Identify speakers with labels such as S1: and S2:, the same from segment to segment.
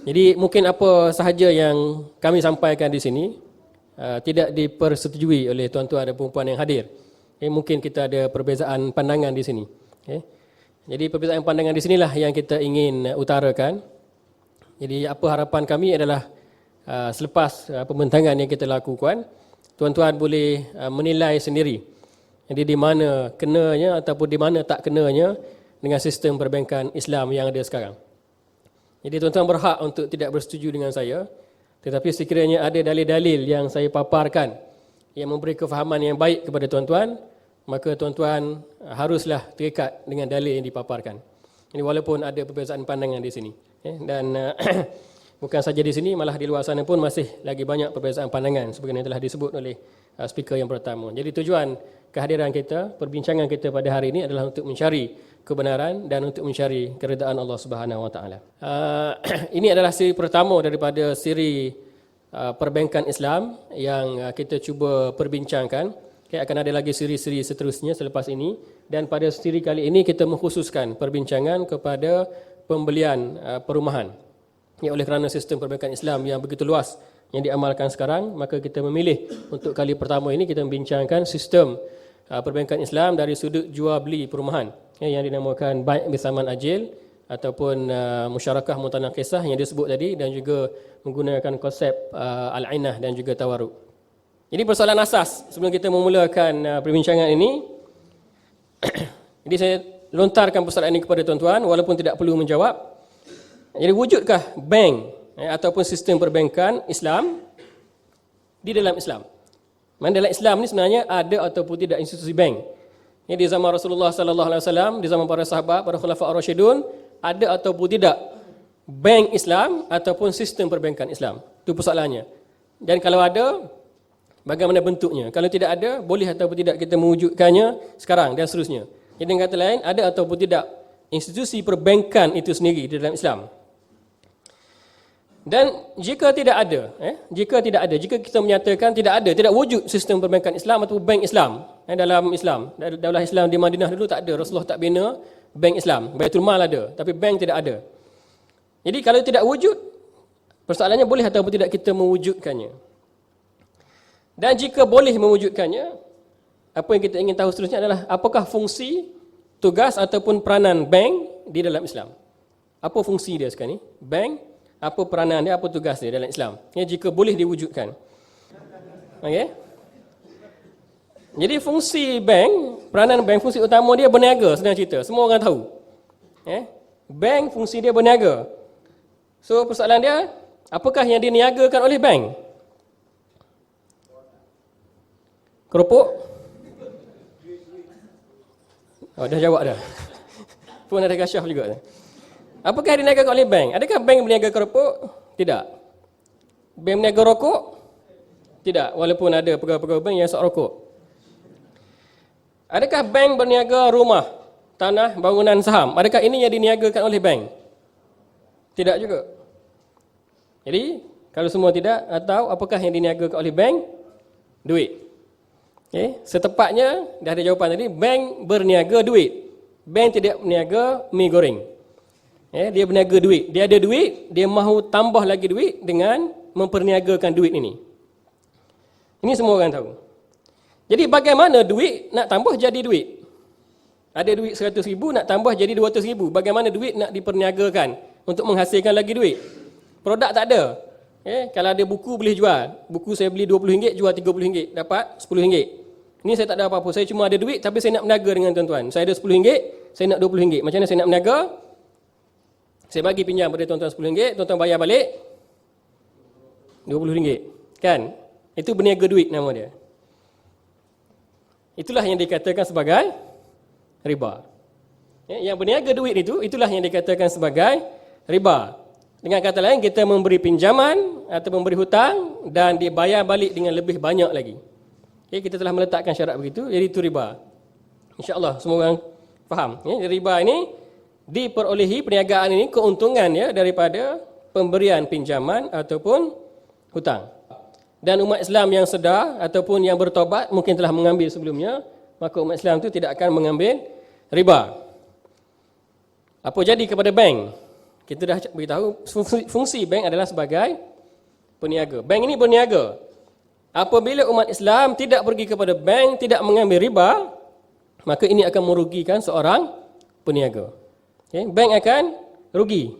S1: Jadi mungkin apa sahaja yang kami sampaikan di sini tidak dipersetujui oleh tuan-tuan dan puan-puan yang hadir. Mungkin kita ada perbezaan pandangan di sini. Jadi perbezaan pandangan di sinilah yang kita ingin utarakan. Jadi apa harapan kami adalah selepas pembentangan yang kita lakukan, tuan-tuan boleh menilai sendiri. Jadi di mana kenanya ataupun di mana tak kenanya dengan sistem perbankan Islam yang ada sekarang. Jadi tuan-tuan berhak untuk tidak bersetuju dengan saya, tetapi sekiranya ada dalil-dalil yang saya paparkan yang memberi kefahaman yang baik kepada tuan-tuan, maka tuan-tuan haruslah terikat dengan dalil yang dipaparkan. Ini walaupun ada perbezaan pandangan di sini. Dan bukan saja di sini, malah di luar sana pun masih lagi banyak perbezaan pandangan sebagaimana telah disebut oleh speaker yang pertama. Jadi tujuan kehadiran kita, perbincangan kita pada hari ini adalah untuk mencari kebenaran dan untuk mencari keredaan Allah Subhanahu Wa Taala. Ini adalah siri pertama daripada siri perbankan Islam yang kita cuba perbincangkan. Akan ada lagi siri-siri seterusnya selepas ini, dan pada siri kali ini kita mengkhususkan perbincangan kepada pembelian perumahan. Oleh kerana sistem perbankan Islam yang begitu luas yang diamalkan sekarang, maka kita memilih untuk kali pertama ini kita membincangkan sistem perbankan Islam dari sudut jual beli perumahan yang dinamakan bai' bisaman ajil ataupun musyarakah mutanaqisah yang disebut tadi, dan juga menggunakan konsep al-ainah dan juga tawaruk. Jadi persoalan asas sebelum kita memulakan perbincangan ini, jadi saya lontarkan persoalan ini kepada tuan-tuan walaupun tidak perlu menjawab. Jadi wujudkah bank ataupun sistem perbankan Islam di dalam Islam? Mana dalam Islam ni sebenarnya ada ataupun tidak institusi bank? Di zaman Rasulullah sallallahu alaihi wasallam, di zaman para sahabat, para khulafa' ar-rasyidun, ada ataupun tidak bank Islam ataupun sistem perbankan Islam? Itu persoalannya. Dan kalau ada, bagaimana bentuknya? Kalau tidak ada, boleh ataupun tidak kita mewujudkannya sekarang dan seterusnya. Jadi dengan kata lain, ada ataupun tidak institusi perbankan itu sendiri di dalam Islam. Dan jika tidak ada, jika kita menyatakan tidak wujud sistem perbankan Islam atau bank Islam dalam Islam, daulah Islam di Madinah dulu tak ada, Rasulullah tak bina bank Islam. Baitul Mal ada, tapi bank tidak ada. Jadi kalau tidak wujud, persoalannya boleh ataupun tidak kita mewujudkannya. Dan jika boleh mewujudkannya, apa yang kita ingin tahu seterusnya adalah apakah fungsi, tugas ataupun peranan bank di dalam Islam. Apa fungsi dia sekarang ni? Bank, apa peranan dia, apa tugas dia dalam Islam? Jika boleh diwujudkan. Okey. Jadi fungsi bank, peranan bank, fungsi utama dia berniaga, senang cerita. Semua orang tahu. Bank fungsi dia berniaga. So persoalan dia, apakah yang diniagakan oleh bank? Keropok? Oh, dah jawab dah. Pun ada kasyaf juga. Apakah yang diniagakan oleh bank? Adakah bank berniaga keropok? Tidak. Bank berniaga rokok? Tidak, walaupun ada pegawai-pegawai bank yang sok rokok. Adakah bank berniaga rumah, tanah, bangunan, saham? Adakah ini yang diniagakan oleh bank? Tidak juga. Jadi, kalau semua tidak, atau apakah yang diniagakan oleh bank? Duit. Setepatnya, dah ada jawapan tadi, bank berniaga duit. Bank tidak berniaga mi goreng. Dia berniaga duit. Dia ada duit, dia mahu tambah lagi duit dengan memperniagakan duit ini. Ini semua orang tahu. Jadi bagaimana duit nak tambah jadi duit? Ada duit 100,000 nak tambah jadi 200,000. Bagaimana duit nak diperniagakan untuk menghasilkan lagi duit? Produk tak ada. Kalau ada buku boleh jual. Buku saya beli RM20, jual RM30, dapat RM10. Ini saya tak ada apa-apa. Saya cuma ada duit tapi saya nak berniaga dengan tuan-tuan. Saya ada RM10, saya nak RM20. Macam mana saya nak berniaga? Saya bagi pinjam pada tuan-tuan RM10, tuan-tuan bayar balik RM20. Kan? Itu berniaga duit nama dia. Itulah yang dikatakan sebagai riba. Yang berniaga duit itu, itulah yang dikatakan sebagai riba. Dengan kata lain, kita memberi pinjaman atau memberi hutang dan dibayar balik dengan lebih banyak lagi. Kita telah meletakkan syarat begitu, jadi itu riba. InsyaAllah semua orang faham. Riba ini diperolehi, perniagaan ini keuntungan daripada pemberian pinjaman ataupun hutang. Dan umat Islam yang sedar ataupun yang bertobat mungkin telah mengambil sebelumnya, maka umat Islam itu tidak akan mengambil riba. Apa jadi kepada bank? Kita dah beritahu fungsi bank adalah sebagai peniaga. Bank ini berniaga. Apabila umat Islam tidak pergi kepada bank, tidak mengambil riba, maka ini akan merugikan seorang peniaga. Okay? Bank akan rugi.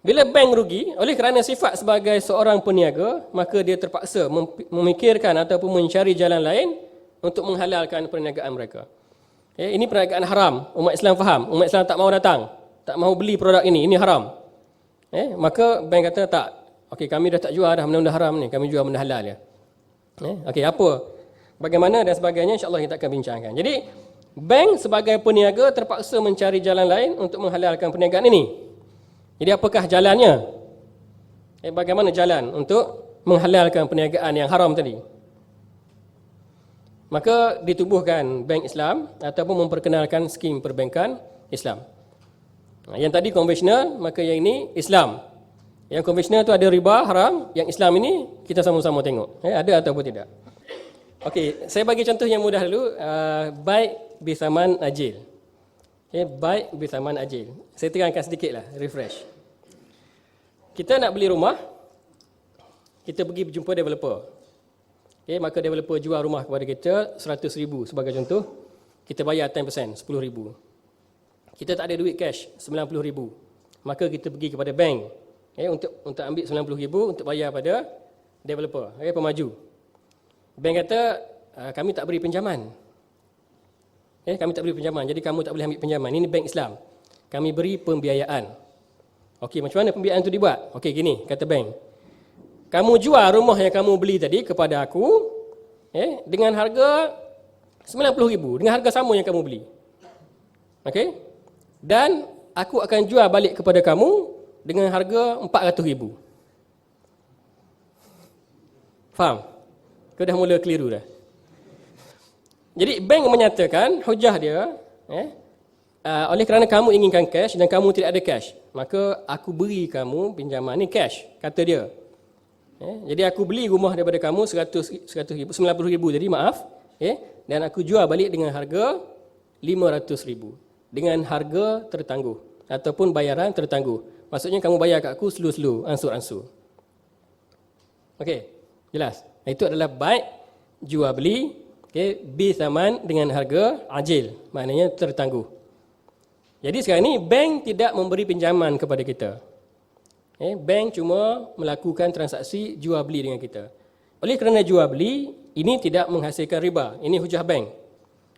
S1: Bila bank rugi, oleh kerana sifat sebagai seorang peniaga, maka dia terpaksa memikirkan ataupun mencari jalan lain untuk menghalalkan perniagaan mereka. Okay? Ini perniagaan haram. Umat Islam faham. Umat Islam tak mahu datang, tak mahu beli produk ini haram. Maka bank kata tak. Okey, kami dah tak jual dah benda-benda haram ni, kami jual benda halal ya. Okey, apa? Bagaimana dan sebagainya insya-Allah kita akan bincangkan. Jadi, bank sebagai peniaga terpaksa mencari jalan lain untuk menghalalkan perniagaan ini. Jadi, apakah jalannya? Bagaimana jalan untuk menghalalkan perniagaan yang haram tadi? Maka ditubuhkan bank Islam ataupun memperkenalkan skim perbankan Islam. Yang tadi konvensional, maka yang ini Islam. Yang konvensional tu ada riba haram, yang Islam ini kita sama-sama tengok. Ada ataupun tidak. Okey, saya bagi contoh yang mudah dulu, baik bisaman ajil. Baik bisaman ajil. Saya terangkan sedikitlah, refresh. Kita nak beli rumah, kita pergi berjumpa developer. Maka developer jual rumah kepada kita 100,000 sebagai contoh, kita bayar 10%, 10,000. Kita tak ada duit cash, 90,000. Maka kita pergi kepada bank. Untuk ambil 90,000 untuk bayar pada developer, pemaju. Bank kata, kami tak beri pinjaman. Kami tak beri pinjaman, jadi kamu tak boleh ambil pinjaman. Ini bank Islam. Kami beri pembiayaan. Okey, macam mana pembiayaan itu dibuat? Okey, gini, kata bank. Kamu jual rumah yang kamu beli tadi kepada aku dengan harga 90,000, dengan harga sama yang kamu beli. Okey? Dan aku akan jual balik kepada kamu dengan harga 400,000. Faham? Kau dah mula keliru dah. Jadi bank menyatakan hujah dia, oleh kerana kamu inginkan cash dan kamu tidak ada cash, maka aku beri kamu pinjaman ni cash, kata dia. Jadi aku beli rumah daripada kamu 100,000, 90,000 jadi maaf, dan aku jual balik dengan harga 500,000 dengan harga tertangguh ataupun bayaran tertangguh. Maksudnya kamu bayar kat aku slow-slow, ansur-ansur. Okey, jelas. Itu adalah baik jual beli, bi saman dengan harga ajil, maknanya tertangguh. Jadi sekarang ni bank tidak memberi pinjaman kepada kita. Bank cuma melakukan transaksi jual beli dengan kita. Oleh kerana jual beli, ini tidak menghasilkan riba. Ini hujah bank.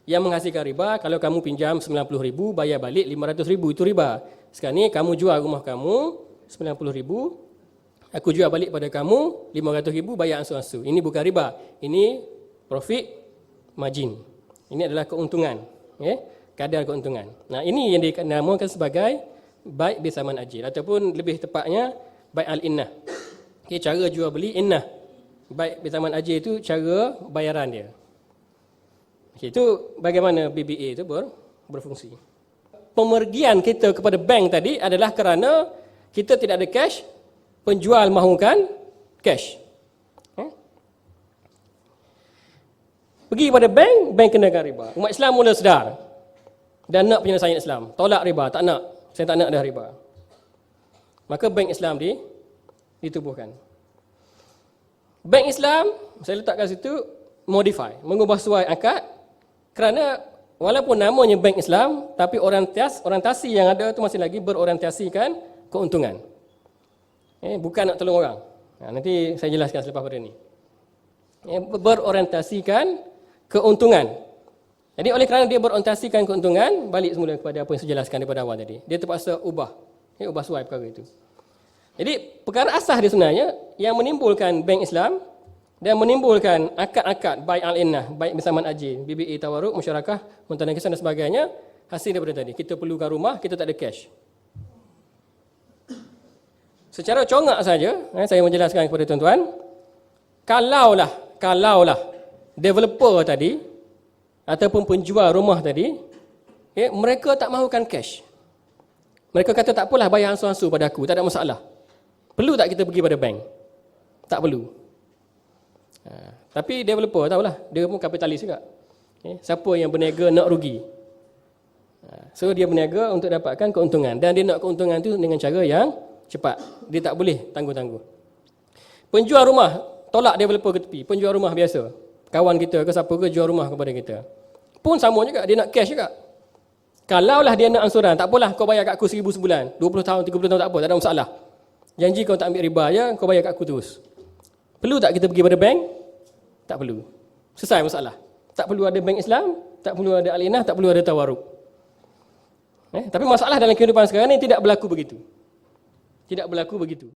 S1: Yang menghasilkan riba, kalau kamu pinjam 90,000, bayar balik 500,000, itu riba. Sekarang ni kamu jual rumah kamu 90,000, aku jual balik pada kamu 500,000, bayar ansur-ansur. Ini bukan riba. Ini profit margin. Ini adalah keuntungan. Kadar keuntungan. Nah, ini yang dinamakan sebagai baik bisaman ajil ataupun lebih tepatnya baik al-innah. Cara jual beli innah. Baik bisaman ajil itu cara bayaran dia. Itu bagaimana BBA itu berfungsi. Pemergian kita kepada bank tadi adalah kerana kita tidak ada cash, penjual mahukan cash. Pergi kepada bank, bank kenakan riba. Umat Islam mula sedar dan nak penyelesaian Islam. Tolak riba, tak nak. Saya tak nak dah riba. Maka bank Islam ditubuhkan. Bank Islam, saya letakkan situ, modify, mengubah suai akad, kerana walaupun namanya bank Islam, tapi orientasi yang ada itu masih lagi berorientasikan keuntungan. Bukan nak tolong orang. Nanti saya jelaskan selepas pada ini. Berorientasikan keuntungan. Jadi oleh kerana dia berorientasikan keuntungan, balik semula kepada apa yang saya jelaskan daripada awal tadi. Dia terpaksa ubah suai perkara itu. Jadi perkara asas dia sebenarnya yang menimbulkan bank Islam dan menimbulkan akad-akad baik al-innah, baik bersamaan ajil, BBA tawaruk, musyarakah, mutanah kesan dan sebagainya, hasil daripada tadi. Kita perlukan rumah, kita tak ada cash. Secara congak saja, saya menjelaskan kepada tuan-tuan, kalaulah developer tadi ataupun penjual rumah tadi, mereka tak mahukan cash. Mereka kata tak apalah, bayar ansur-ansur pada aku, tak ada masalah. Perlu tak kita pergi pada bank? Tak perlu. Tapi developer tahulah, dia pun kapitalis juga. Siapa yang berniaga nak rugi? So dia berniaga untuk dapatkan keuntungan, dan dia nak keuntungan tu dengan cara yang cepat. Dia tak boleh tangguh-tangguh. Penjual rumah tolak developer ke tepi. Penjual rumah biasa, kawan kita ke siapa ke jual rumah kepada kita, pun sama juga, dia nak cash juga. Kalaulah dia nak angsuran, tak apalah, kau bayar kat aku 1,000 sebulan, 20 tahun, 30 tahun, tak apa, tak ada masalah. Janji kau tak ambil riba je, kau bayar kat aku terus. Perlu tak kita pergi pada bank? Tak perlu. Selesai masalah. Tak perlu ada bank Islam, tak perlu ada alinah, tak perlu ada tawaruk. Tapi masalah dalam kehidupan sekarang ni tidak berlaku begitu. Tidak berlaku begitu.